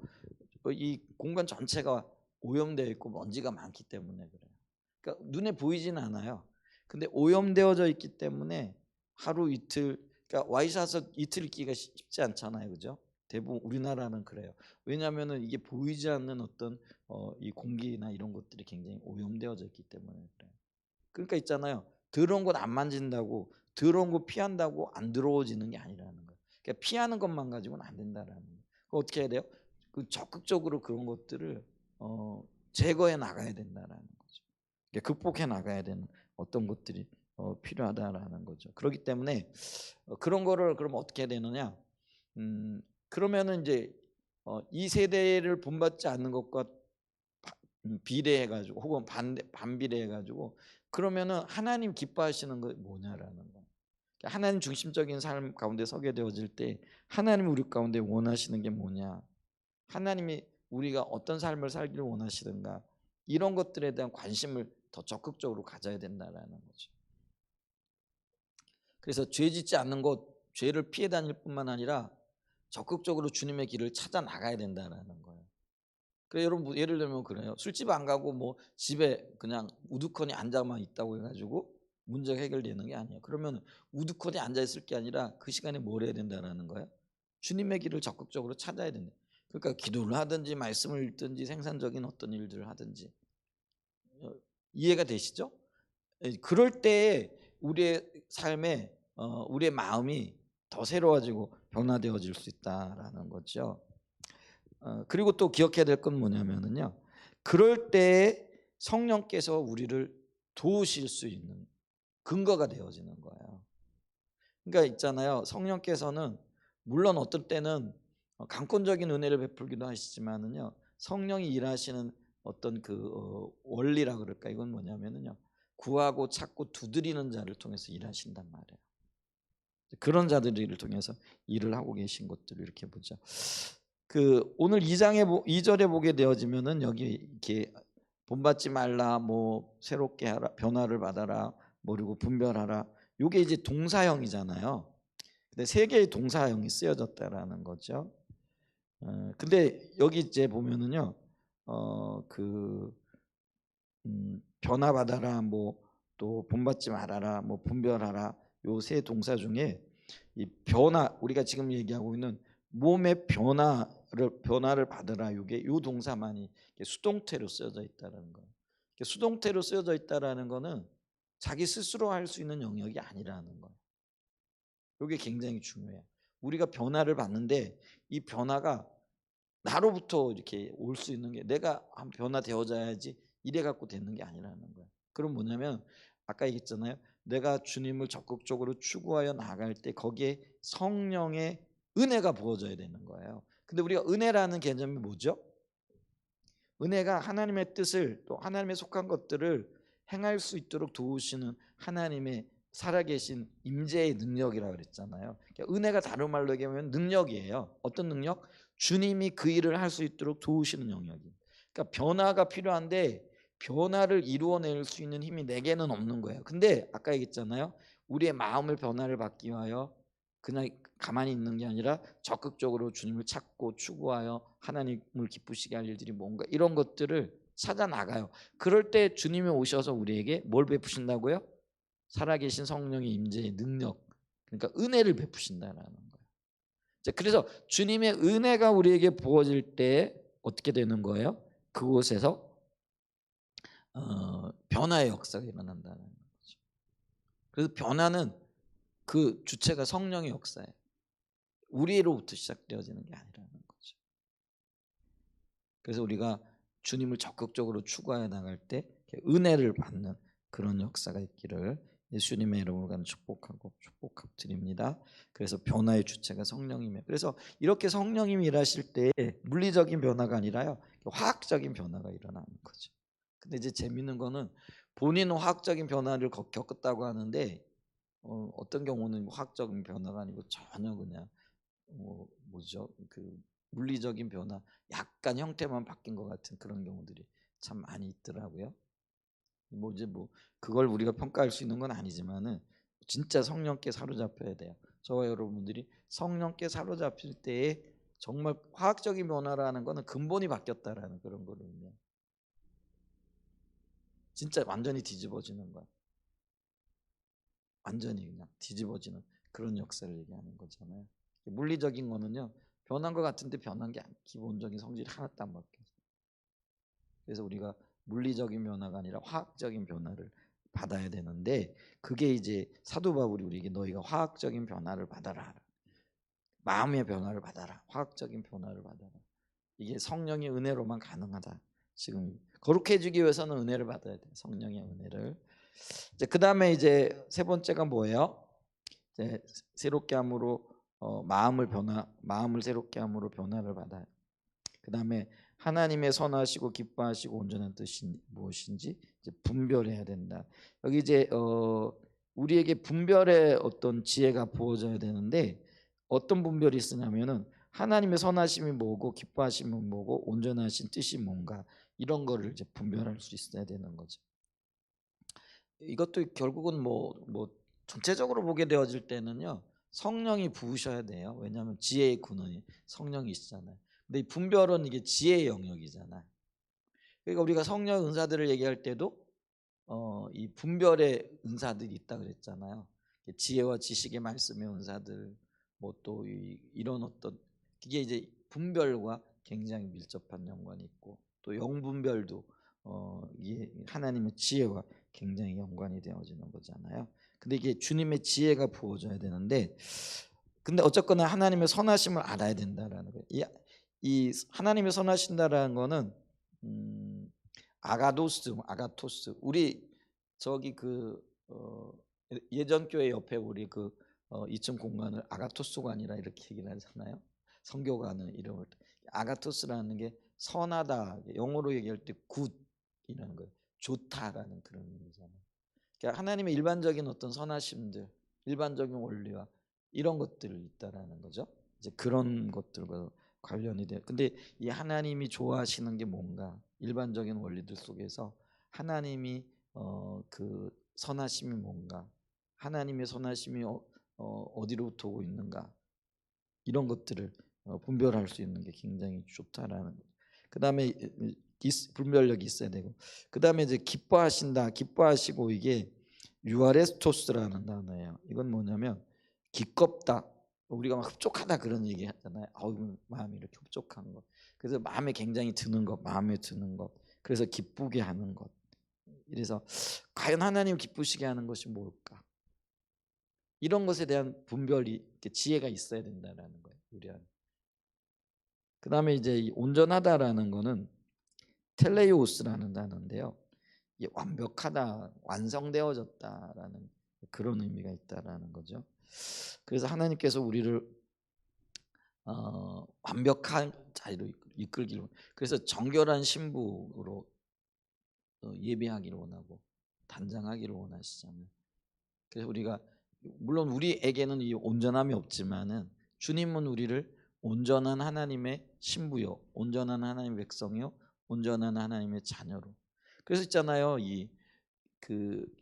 이 공간 전체가 오염되어 있고 먼지가 많기 때문에 그래요. 그러니까 눈에 보이지는 않아요. 근데 오염되어져 있기 때문에 하루 이틀, 그러니까 와이셔츠 이틀 입기가 쉽지 않잖아요, 그죠? 대부분 우리나라는 그래요. 왜냐하면은 이게 보이지 않는 어떤 이 공기나 이런 것들이 굉장히 오염되어져 있기 때문에 그래요. 그러니까 있잖아요. 더러운 것 안 만진다고 더러운 거 피한다고 안 더러워지는 게 아니라는 거예요. 그러니까 피하는 것만 가지고는 안 된다라는 거예요. 어떻게 해야 돼요? 그 적극적으로 그런 것들을 제거해 나가야 된다라는 거죠. 그러니까 극복해 나가야 되는 어떤 것들이 필요하다라는 거죠. 그렇기 때문에 그런 거를 그럼 어떻게 해야 되느냐? 그러면은 이제 이 세대를 본받지 않는 것과 비례해 가지고 혹은 반비례해 가지고 그러면은 하나님 기뻐하시는 거 뭐냐라는 거. 하나님 중심적인 삶 가운데 서게 되어질 때 하나님이 우리 가운데 원하시는 게 뭐냐? 하나님이 우리가 어떤 삶을 살기를 원하시는가? 이런 것들에 대한 관심을 더 적극적으로 가져야 된다라는 거죠. 그래서 죄 짓지 않는 것, 죄를 피해 다닐 뿐만 아니라 적극적으로 주님의 길을 찾아 나가야 된다라는 거예요. 그래 여러분 예를 들면 그래요. 술집 안 가고 뭐 집에 그냥 우두커니 앉아만 있다고 해가지고 문제가 해결되는 게 아니에요. 그러면 우두커니 앉아 있을 게 아니라 그 시간에 뭘 해야 된다는 거예요? 주님의 길을 적극적으로 찾아야 된다. 그러니까 기도를 하든지 말씀을 읽든지 생산적인 어떤 일들을 하든지 이해가 되시죠? 그럴 때 우리의 삶에 우리의 마음이 더 새로워지고 변화되어질 수 있다라는 거죠. 그리고 또 기억해야 될 건 뭐냐면은요. 그럴 때 성령께서 우리를 도우실 수 있는 근거가 되어지는 거예요. 그러니까 있잖아요. 성령께서는 물론 어떤 때는 강권적인 은혜를 베풀기도 하시지만은요. 성령이 일하시는 어떤 그 원리라 그럴까 이건 뭐냐면은요. 구하고 찾고 두드리는 자를 통해서 일하신단 말이에요. 그런 자들을 통해서 일을 하고 계신 것들을 이렇게 보죠. 그 오늘 2절에 보게 되어지면은 여기 이렇게 본받지 말라, 뭐 새롭게 하라, 변화를 받아라, 뭐 그리고 분별하라. 요게 이제 동사형이잖아요. 근데 세 개의 동사형이 쓰여졌다라는 거죠. 근데 여기 이제 보면은요, 그 변화받아라, 뭐 또 본받지 말아라, 뭐 분별하라. 요 세 동사 중에 이 변화 우리가 지금 얘기하고 있는 몸의 변화를 받으라. 요게 요 동사만이 수동태로 쓰여져 있다라는 거예요. 수동태로 쓰여져 있다라는 거는 자기 스스로 할 수 있는 영역이 아니라는 거예요. 요게 굉장히 중요해요. 우리가 변화를 받는데 이 변화가 나로부터 이렇게 올 수 있는 게 내가 한 변화되어져야지 이래 갖고 되는 게 아니라는 거예요. 그럼 뭐냐면 아까 얘기했잖아요. 내가 주님을 적극적으로 추구하여 나갈 때 거기에 성령의 은혜가 부어져야 되는 거예요. 근데 우리가 은혜라는 개념이 뭐죠? 은혜가 하나님의 뜻을 또 하나님의 속한 것들을 행할 수 있도록 도우시는 하나님의 살아계신 임재의 능력이라고 그랬잖아요. 그러니까 은혜가 다른 말로 얘기하면 능력이에요. 어떤 능력? 주님이 그 일을 할 수 있도록 도우시는 영역이. 그러니까 변화가 필요한데 변화를 이루어낼 수 있는 힘이 내게는 없는 거예요. 근데 아까 얘기했잖아요. 우리의 마음을 변화를 받기 위하여 그냥 가만히 있는 게 아니라 적극적으로 주님을 찾고 추구하여 하나님을 기쁘시게 할 일들이 뭔가 이런 것들을 찾아 나가요. 그럴 때 주님이 오셔서 우리에게 뭘 베푸신다고요? 살아계신 성령의 임재의 능력, 그러니까 은혜를 베푸신다라는 거예요. 그래서 주님의 은혜가 우리에게 부어질 때 어떻게 되는 거예요? 그곳에서 변화의 역사가 일어난다는 거죠. 그래서 변화는 그 주체가 성령의 역사예요. 우리로부터 시작되어지는 게 아니라는 거죠. 그래서 우리가 주님을 적극적으로 추구하여 나갈 때 은혜를 받는 그런 역사가 있기를 예수님의 이름으로 가는 축복하고 축복드립니다. 그래서 변화의 주체가 성령이며 그래서 이렇게 성령님이 일하실 때 물리적인 변화가 아니라요 화학적인 변화가 일어나는 거죠. 근데 이제 재밌는 거는 본인은 화학적인 변화를 겪었다고 하는데 어떤 경우는 화학적인 변화가 아니고 전혀 그냥 뭐죠? 그 물리적인 변화, 약간 형태만 바뀐 것 같은 그런 경우들이 참 많이 있더라고요. 뭐 이제 뭐 그걸 우리가 평가할 수 있는 건 아니지만은 진짜 성령께 사로잡혀야 돼요. 저와 여러분들이 성령께 사로잡힐 때에 정말 화학적인 변화라는 거는 근본이 바뀌었다라는 그런 거를 진짜 완전히 뒤집어지는 거야. 완전히 그냥 뒤집어지는 그런 역사를 얘기하는 거잖아요. 물리적인 거는요 변한 것 같은데 변한 게 기본적인 성질이 하나도 안 바뀌었어요. 그래서 우리가 물리적인 변화가 아니라 화학적인 변화를 받아야 되는데, 그게 이제 사도 바울이 우리에게 너희가 화학적인 변화를 받아라, 마음의 변화를 받아라, 화학적인 변화를 받아라. 이게 성령의 은혜로만 가능하다. 지금 거룩해지기 위해서는 은혜를 받아야 돼. 성령의 은혜를. 이제 그다음에 이제 세 번째가 뭐예요? 이제 새롭게 함으로 마음을 새롭게 함으로 변화를 받아요. 그다음에 하나님의 선하시고 기뻐하시고 온전한 뜻이 무엇인지 이제 분별해야 된다. 여기 이제 우리에게 분별의 어떤 지혜가 부어져야 되는데, 어떤 분별이 있으냐면은 하나님의 선하심이 뭐고 기뻐하심이 뭐고 온전하신 뜻이 뭔가, 이런 거를 이제 분별할 수 있어야 되는 거죠. 이것도 결국은 뭐 전체적으로 보게 되어질 때는요, 성령이 부으셔야 돼요. 왜냐하면 지혜의 근원이 성령이시잖아요. 근데 이 분별은 이게 지혜의 영역이잖아요. 그러니까 우리가 성령 은사들을 얘기할 때도 이 분별의 은사들이 있다 그랬잖아요. 지혜와 지식의 말씀의 은사들, 뭐 또 이런 어떤, 이게 이제 분별과 굉장히 밀접한 연관이 있고, 또 영분별도 이게 하나님의 지혜와 굉장히 연관이 되어지는 거잖아요. 근데 이게 주님의 지혜가 부어져야 되는데, 근데 어쨌거나 하나님의 선하심을 알아야 된다라는 거예요. 이 하나님의 선하신다라는 거는 아가토스. 우리 저기 예전 교회 옆에 우리 2층 공간을 아가토스관이라 이렇게 얘기를 하잖아요. 성교관은 이름을 아가토스라는 게 선하다, 영어로 얘기할 때 굿이라는 거예요. 좋다라는 그런 의미잖아요. 그러니까 하나님의 일반적인 어떤 선하심들, 일반적인 원리와 이런 것들이 있다라는 거죠. 이제 그런 것들과 관련이 돼요. 근데 이 하나님이 좋아하시는 게 뭔가, 일반적인 원리들 속에서 하나님이 그 선하심이 뭔가, 하나님의 선하심이 어디로부터 오고 있는가, 이런 것들을 분별할 수 있는 게 굉장히 좋다라는 거죠. 그다음에 분별력이 있어야 되고, 그다음에 이제 기뻐하시고, 이게 유아레스토스라는 단어예요. 이건 뭐냐면 기껍다. 우리가 막 흡족하다 그런 얘기 하잖아요. 마음이 이렇게 흡족한 것. 그래서 마음에 굉장히 드는 것, 마음에 드는 것. 그래서 기쁘게 하는 것. 이래서 과연 하나님 기쁘시게 하는 것이 뭘까? 이런 것에 대한 분별이, 지혜가 있어야 된다라는 거예요. 우리 안에. 그다음에 이제 이 온전하다라는 거는 텔레이오스라는 단어인데요. 이게 완벽하다, 완성되어졌다라는 그런 의미가 있다라는 거죠. 그래서 하나님께서 우리를 완벽한 자리로 이끌기로, 그래서 정결한 신부로 예배하기를 원하고 단장하기를 원하시잖아요. 그래서 우리가, 물론 우리에게는 이 온전함이 없지만은 주님은 우리를 온전한 하나님의 신부요, 온전한 하나님의 백성이요, 온전한 하나님의 자녀로. 그래서 있잖아요,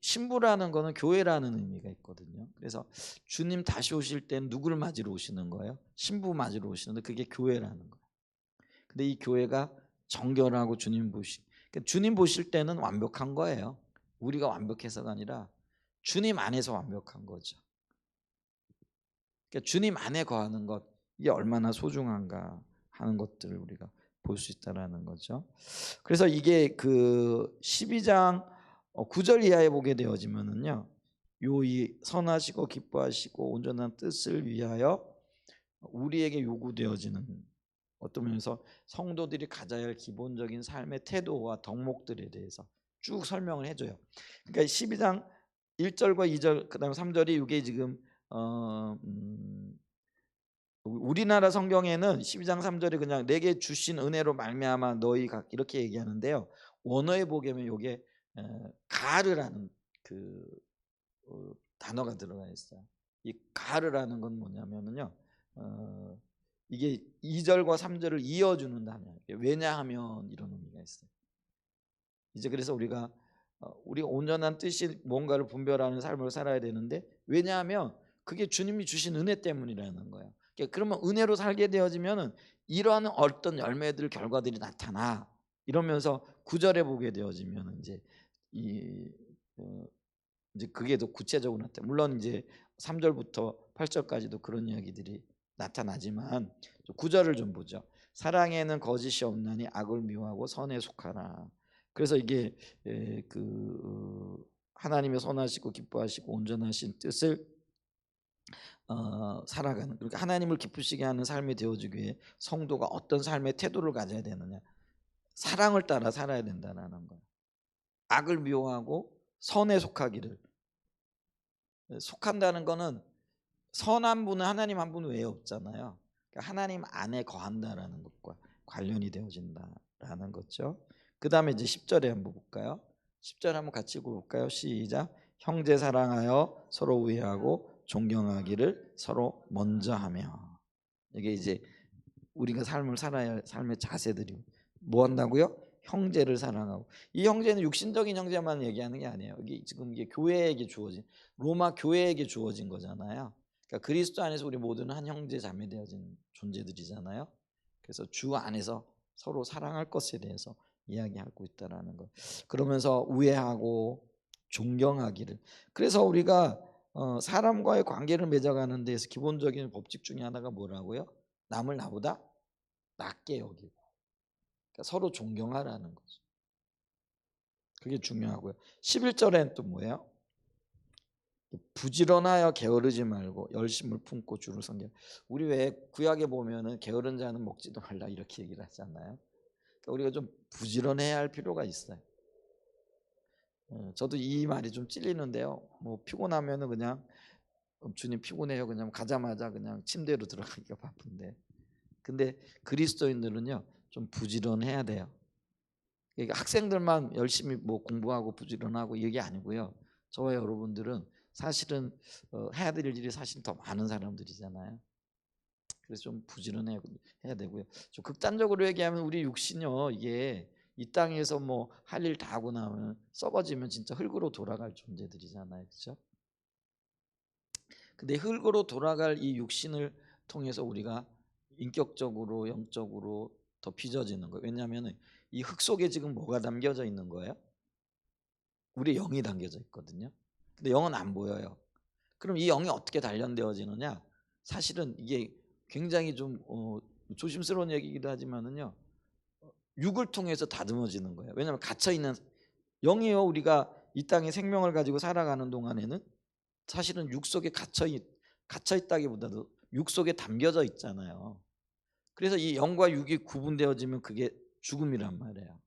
신부라는 거는 교회라는 의미가 있거든요. 그래서 주님 다시 오실 땐 누구를 맞으러 오시는 거예요? 신부 맞으러 오시는데, 그게 교회라는 거예요. 근데 이 교회가 정결하고 그러니까 주님 보실 때는 완벽한 거예요. 우리가 완벽해서가 아니라 주님 안에서 완벽한 거죠. 그러니까 주님 안에 거하는 것, 이게 얼마나 소중한가 하는 것들을 우리가 볼 수 있다라는 거죠. 그래서 이게 12장 9절 이하에 보게 되어지면은요, 이 선하시고 기뻐하시고 온전한 뜻을 위하여 우리에게 요구되어지는, 어떤 면에서 성도들이 가져야 할 기본적인 삶의 태도와 덕목들에 대해서 쭉 설명을 해줘요. 그러니까 12장 1절과 2절 그다음에 3절이 이게 지금 우리나라 성경에는 12장 3절이 그냥 내게 주신 은혜로 말미암아 너희가 이렇게 얘기하는데요. 원어에 보면 이게 가르라는 단어가 들어가 있어요. 이 가르라는 건 뭐냐면은요, 이게 2절과 3절을 이어주는 단어예요. 왜냐하면 이런 의미가 있어요. 이제 그래서 우리가 온전한 뜻이 뭔가를 분별하는 삶을 살아야 되는데, 왜냐하면 그게 주님이 주신 은혜 때문이라는 거예요. 그러면 은혜로 살게 되어지면은 이러한 어떤 열매들, 결과들이 나타나. 이러면서 9절에 보게 되어지면 이제 그게 더 구체적으로 나타나. 물론 이제 3절부터 8절까지도 그런 이야기들이 나타나지만 9절을 좀 보죠. 사랑에는 거짓이 없나니 악을 미워하고 선에 속하라. 그래서 이게 하나님의 선하시고 기뻐하시고 온전하신 뜻을 살아가는, 그러니까 하나님을 기쁘시게 하는 삶이 되어주기 위해 성도가 어떤 삶의 태도를 가져야 되느냐, 사랑을 따라 살아야 된다는 거예요. 악을 미워하고 선에 속하기를. 속한다는 거는 선한 분은 하나님 한 분 외에 없잖아요. 그러니까 하나님 안에 거한다라는 것과 관련이 되어진다라는 거죠. 그 다음에 이제 10절에 한번 볼까요? 10절 한번 같이 볼까요? 시작. 형제 사랑하여 서로 우애하고 존경하기를 서로 먼저 하며. 이게 이제 우리가 삶을 살아야 할 삶의 자세들이 뭐 한다고요? 형제를 사랑하고. 이 형제는 육신적인 형제만 얘기하는 게 아니에요. 이게 지금 이게 교회에게 주어진, 로마 교회에게 주어진 거잖아요. 그러니까 그리스도 안에서 우리 모두는 한 형제 자매 되어진 존재들이잖아요. 그래서 주 안에서 서로 사랑할 것에 대해서 이야기하고 있다라는 거. 그러면서 우애하고 존경하기를. 그래서 우리가 사람과의 관계를 맺어가는 데에서 기본적인 법칙 중에 하나가 뭐라고요? 남을 나보다 낮게 여기고, 그러니까 서로 존경하라는 거죠. 그게 중요하고요. 11절엔 또 뭐예요? 부지런하여 게으르지 말고 열심을 품고 주를 섬겨. 우리 왜 구약에 보면은 게으른 자는 먹지도 말라 이렇게 얘기를 하잖아요. 그러니까 우리가 좀 부지런해야 할 필요가 있어요. 저도 이 말이 좀 찔리는데요. 뭐 피곤하면은 그냥 주님 피곤해요. 그냥 가자마자 그냥 침대로 들어가기가 바쁜데. 근데 그리스도인들은요 좀 부지런해야 돼요. 그러니까 학생들만 열심히 뭐 공부하고 부지런하고 이게 아니고요. 저와 여러분들은 사실은 해야 될 일이 사실 더 많은 사람들이잖아요. 그래서 좀 부지런해야 되고요. 좀 극단적으로 얘기하면 우리 육신이요, 이게 이 땅에서 뭐 할 일 다 하고 나면 썩어지면 진짜 흙으로 돌아갈 존재들이잖아요, 그렇죠? 근데 흙으로 돌아갈 이 육신을 통해서 우리가 인격적으로 영적으로 더 빚어지는 거예요. 왜냐하면 이 흙 속에 지금 뭐가 담겨져 있는 거예요? 우리 영이 담겨져 있거든요. 근데 영은 안 보여요. 그럼 이 영이 어떻게 단련되어지느냐? 사실은 이게 굉장히 좀 조심스러운 얘기이기도 하지만은요, 육을 통해서 다듬어지는 거예요. 왜냐하면 갇혀 있는 영이요, 우리가 이 땅에 생명을 가지고 살아가는 동안에는 사실은 육 속에 갇혀 있다기보다도 육 속에 담겨져 있잖아요. 그래서 이 영과 육이 구분되어지면 그게 죽음이란 말이에요.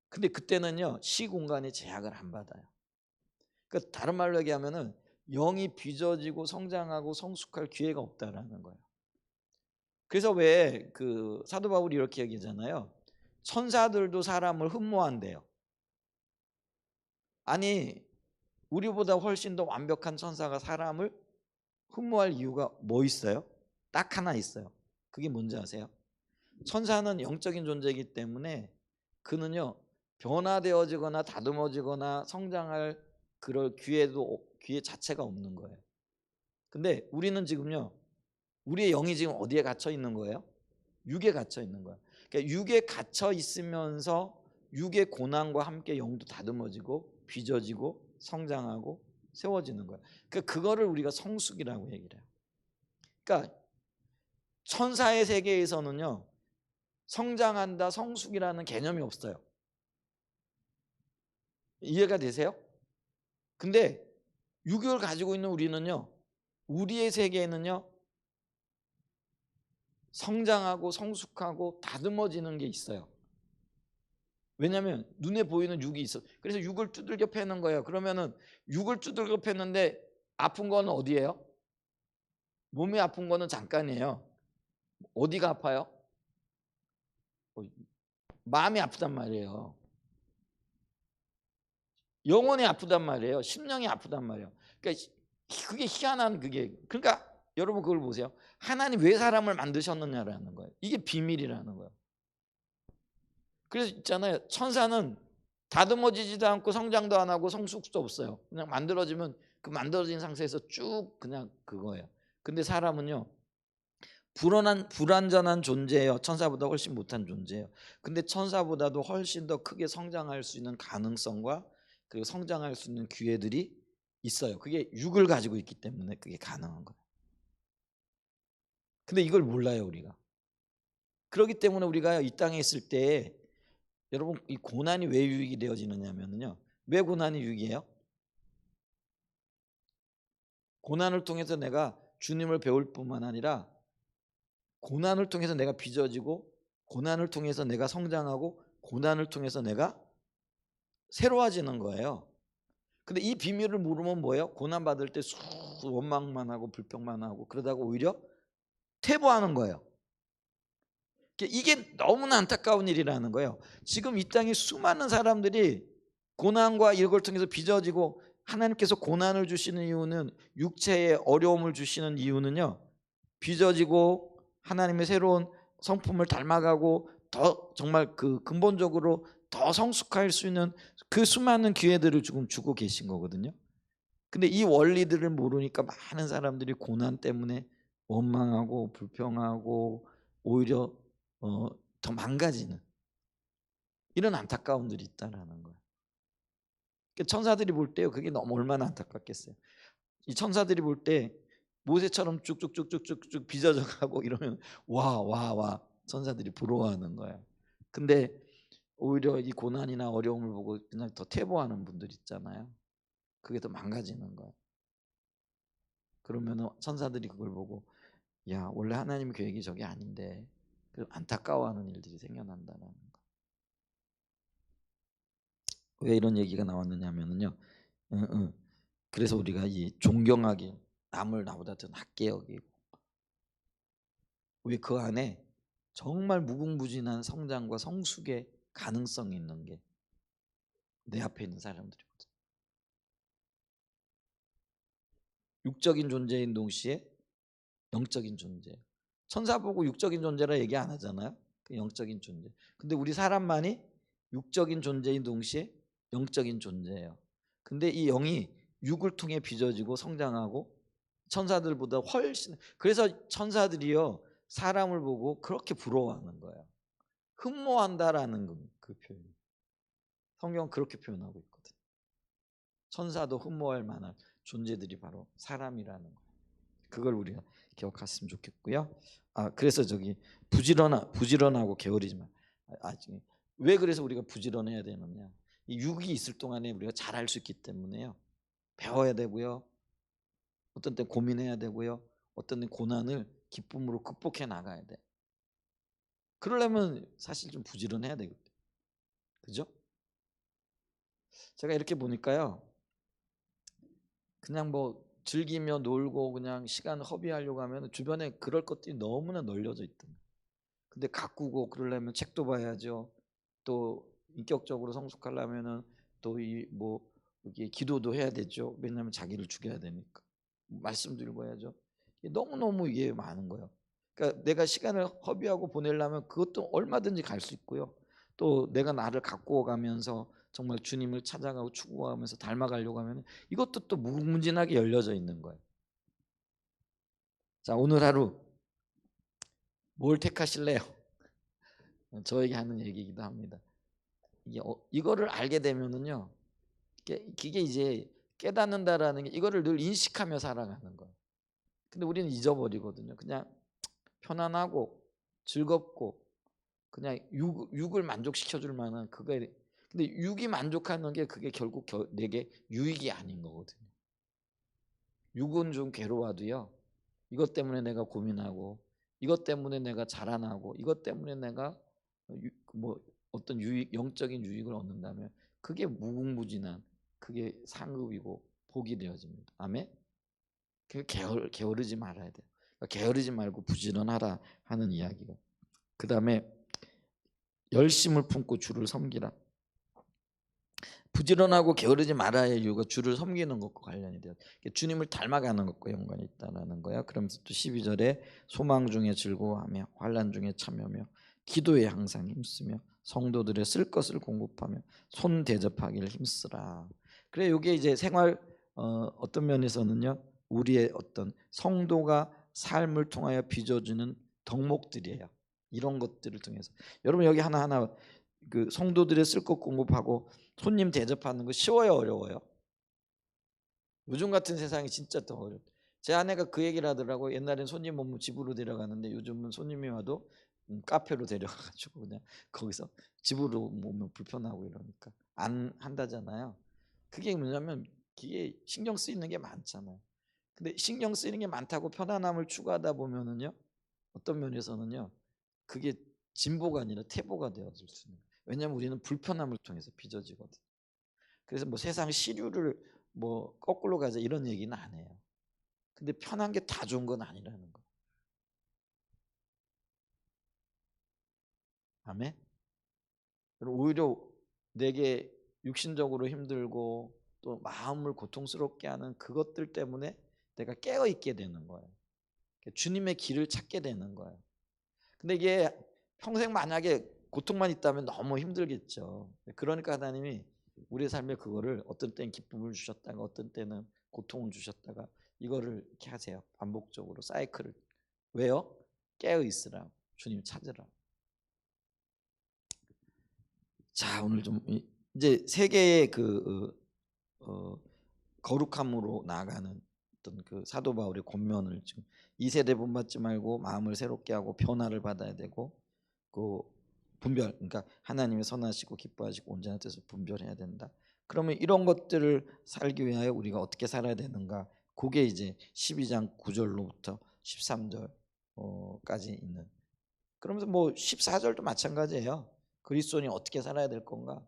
근데 그때는요 시공간의 제약을 안 받아요. 그러니까 다른 말로 얘기하면은 영이 빚어지고 성장하고 성숙할 기회가 없다라는 거예요. 그래서 왜 그 사도 바울이 이렇게 얘기하잖아요. 천사들도 사람을 흠모한대요. 아니 우리보다 훨씬 더 완벽한 천사가 사람을 흠모할 이유가 뭐 있어요? 딱 하나 있어요. 그게 뭔지 아세요? 천사는 영적인 존재이기 때문에 그는요 변화되어지거나 다듬어지거나 성장할 그럴 기회 자체가 없는 거예요. 근데 우리는 지금요 우리의 영이 지금 어디에 갇혀 있는 거예요? 육에 갇혀 있는 거예요. 그러니까 육에 갇혀 있으면서 육의 고난과 함께 영도 다듬어지고 빚어지고 성장하고 세워지는 거예요. 그러니까 그거를 우리가 성숙이라고 얘기를 해요. 그러니까 천사의 세계에서는요 성장한다, 성숙이라는 개념이 없어요. 이해가 되세요? 근데 육을 가지고 있는 우리는요 우리의 세계에는요 성장하고 성숙하고 다듬어지는 게 있어요. 왜냐하면 눈에 보이는 육이 있어. 그래서 육을 두들겨 패는 거예요. 그러면은 육을 두들겨 패는데 아픈 거는 어디예요? 몸이 아픈 거는 잠깐이에요. 어디가 아파요? 마음이 아프단 말이에요. 영혼이 아프단 말이에요. 심령이 아프단 말이에요. 그러니까 그게 희한한 그게. 그러니까 여러분 그걸 보세요. 하나님 왜 사람을 만드셨느냐라는 거예요. 이게 비밀이라는 거예요. 그래서 있잖아요. 천사는 다듬어지지도 않고 성장도 안 하고 성숙도 없어요. 그냥 만들어지면 그 만들어진 상태에서 쭉 그냥 그거예요. 근데 사람은요. 불완전한 존재예요. 천사보다 훨씬 못한 존재예요. 근데 천사보다도 훨씬 더 크게 성장할 수 있는 가능성과 그리고 성장할 수 있는 기회들이 있어요. 그게 육을 가지고 있기 때문에 그게 가능한 거예요. 근데 이걸 몰라요, 우리가. 그렇기 때문에 우리가 이 땅에 있을 때 여러분 이 고난이 왜 유익이 되어지느냐면요. 왜 고난이 유익이에요? 고난을 통해서 내가 주님을 배울 뿐만 아니라 고난을 통해서 내가 빚어지고 고난을 통해서 내가 성장하고 고난을 통해서 내가 새로워지는 거예요. 근데 이 비밀을 모르면 뭐예요? 고난 받을 때 원망만 하고 불평만 하고 그러다가 오히려 퇴보하는 거예요. 이게 너무나 안타까운 일이라는 거예요. 지금 이 땅에 수많은 사람들이 고난과 이걸 통해서 빚어지고 하나님께서 고난을 주시는 이유는 육체에 어려움을 주시는 이유는요. 빚어지고 하나님의 새로운 성품을 닮아가고 더 정말 그 근본적으로 더 성숙할 수 있는 그 수많은 기회들을 지금 주고 계신 거거든요. 근데 이 원리들을 모르니까 많은 사람들이 고난 때문에 원망하고 불평하고 오히려 더 망가지는 이런 안타까운 일이 있다라는 거예요. 천사들이 볼 때요, 그게 너무 얼마나 안타깝겠어요. 이 천사들이 볼 때 모세처럼 쭉쭉쭉쭉쭉 빚어져 가고 이러면 와 천사들이 부러워하는 거예요. 근데 오히려 이 고난이나 어려움을 보고 그냥 더 퇴보하는 분들 있잖아요. 그게 더 망가지는 거예요. 그러면 천사들이 그걸 보고 야, 원래 하나님 계획이 저게 아닌데 안타까워하는 일들이 생겨난다는 거. 왜 이런 얘기가 나왔느냐면요. 그래서 우리가 이 존경하기 남을 나보다 더 낫게 여기고 왜 그 안에 정말 무궁무진한 성장과 성숙의 가능성이 있는 게 내 앞에 있는 사람들이거든. 육적인 존재인 동시에 영적인 존재. 천사 보고 육적인 존재라 얘기 안 하잖아요. 그 영적인 존재. 근데 우리 사람만이 육적인 존재인 동시에 영적인 존재예요. 근데 이 영이 육을 통해 빚어지고 성장하고 천사들보다 훨씬, 그래서 천사들이요 사람을 보고 그렇게 부러워하는 거예요. 흠모한다라는 그 표현. 성경은 그렇게 표현하고 있거든요. 천사도 흠모할 만한 존재들이 바로 사람이라는 거예요. 그걸 우리가 기억했으면 좋겠고요. 그래서 저기 부지런하고 게으르지 마. 왜 그래서 우리가 부지런해야 되느냐? 이 육이 있을 동안에 우리가 잘할 수 있기 때문에요. 배워야 되고요. 어떤 때 고민해야 되고요. 어떤 때 고난을 기쁨으로 극복해 나가야 돼. 그러려면 사실 좀 부지런해야 되거든요. 그죠? 제가 이렇게 보니까요. 그냥 뭐 즐기며 놀고 그냥 시간 허비하려고 하면 주변에 그럴 것들이 너무나 널려져 있던. 근데 가꾸고 그러려면 책도 봐야죠. 또 인격적으로 성숙하려면은 또 이 뭐 이게 기도도 해야 되죠. 왜냐하면 자기를 죽여야 되니까. 말씀도 읽어야죠. 너무너무 이게 많은 거예요. 그러니까 내가 시간을 허비하고 보내려면 그것도 얼마든지 갈 수 있고요. 또 내가 나를 가꾸어 가면서 정말 주님을 찾아가고 추구하면서 닮아가려고 하면 이것도 또 무궁무진하게 열려져 있는 거예요. 자, 오늘 하루 뭘 택하실래요? 저에게 하는 얘기이기도 합니다. 이거를 알게 되면은요, 이게 이제 깨닫는다라는 게 이거를 늘 인식하며 살아가는 거예요. 근데 우리는 잊어버리거든요. 그냥 편안하고 즐겁고 그냥 육을 만족시켜 줄 만한 그게. 근데 육이 만족하는 게 그게 결국 내게 유익이 아닌 거거든요. 육은 좀 괴로워도요. 이것 때문에 내가 고민하고 이것 때문에 내가 자라나고 이것 때문에 내가 뭐 어떤 유익, 영적인 유익을 얻는다면 그게 무궁무진한 그게 상급이고 복이 되어집니다. 아멘. 게으르지 말아야 돼요. 그러니까 게으르지 말고 부지런하라 하는 이야기가. 그 다음에 열심을 품고 주를 섬기라. 부지런하고 게으르지 말아야 할 이유가 주를 섬기는 것과 관련이 돼요. 주님을 닮아가는 것과 연관이 있다는 거예요. 그러면서 또 12절에 소망 중에 즐거워하며 환난 중에 참여하며 기도에 항상 힘쓰며 성도들의 쓸 것을 공급하며 손 대접하기를 힘쓰라. 그래, 이게 이제 생활 어떤 면에서는요, 우리의 어떤 성도가 삶을 통하여 빚어주는 덕목들이에요. 이런 것들을 통해서 여러분 여기 하나하나 그 성도들의 쓸 것 공급하고 손님 대접하는 거 쉬워요, 어려워요? 요즘 같은 세상이 진짜 더 어렵다. 제 아내가 그 얘기를 하더라고. 옛날엔 손님 오면 집으로 데려가는데 요즘은 손님이 와도 카페로 데려가가지고 그냥 거기서 집으로 오면 불편하고 이러니까 안 한다잖아요. 그게 뭐냐면 그게 신경 쓰이는 게 많잖아요. 근데 신경 쓰이는 게 많다고 편안함을 추구하다 보면은요, 어떤 면에서는요, 그게 진보가 아니라 퇴보가 되어질 수 있는 거예요. 왜냐하면 우리는 불편함을 통해서 빚어지거든. 그래서 뭐 세상 시류를 뭐 거꾸로 가자 이런 얘기는 안 해요. 근데 편한 게 다 좋은 건 아니라는 거. 아멘. 오히려 내게 육신적으로 힘들고 또 마음을 고통스럽게 하는 그것들 때문에 내가 깨어 있게 되는 거예요. 주님의 길을 찾게 되는 거예요. 근데 이게 평생 만약에 고통만 있다면 너무 힘들겠죠. 그러니까 하나님이 우리의 삶에 그거를 어떤 때는 기쁨을 주셨다가 어떤 때는 고통을 주셨다가 이거를 이렇게 하세요. 반복적으로 사이클을. 왜요? 깨어 있으라. 주님 찾으라. 자, 오늘 좀 이제 세계의 그 거룩함으로 나아가는 어떤 그 사도 바울의 권면을 지금 이 세대 본받지 말고 마음을 새롭게 하고 변화를 받아야 되고 그 분별, 그러니까 하나님의 선하시고 기뻐하시고 온전한 뜻을 분별해야 된다. 그러면 이런 것들을 살기 위하여 우리가 어떻게 살아야 되는가? 그게 이제 12장 9절로부터 13절까지 있는. 그러면서 뭐 14절도 마찬가지예요. 그리스도인이 어떻게 살아야 될 건가?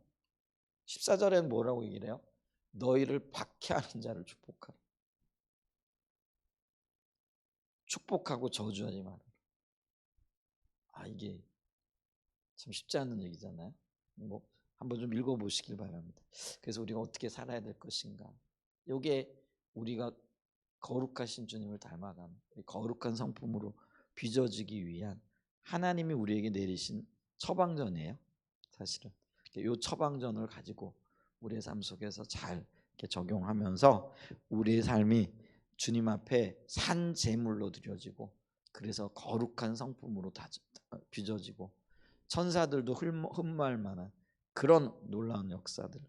14절에는 뭐라고 얘기를 해요? 너희를 박해하는 자를 축복하라. 축복하고 저주하지 마라. 이게 참 쉽지 않은 얘기잖아요. 뭐 한번 좀 읽어보시길 바랍니다. 그래서 우리가 어떻게 살아야 될 것인가? 이게 우리가 거룩하신 주님을 닮아가는 거룩한 성품으로 빚어지기 위한 하나님이 우리에게 내리신 처방전이에요. 사실은 이 처방전을 가지고 우리의 삶 속에서 잘 이렇게 적용하면서 우리의 삶이 주님 앞에 산 제물로 드려지고 그래서 거룩한 성품으로 빚어지고 천사들도 흠모할 만한 그런 놀라운 역사들,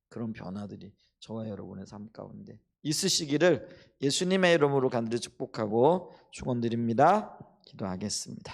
그런 변화들이 저와 여러분의 삶 가운데 있으시기를 예수님의 이름으로 간절히 축복하고 축원드립니다. 기도하겠습니다.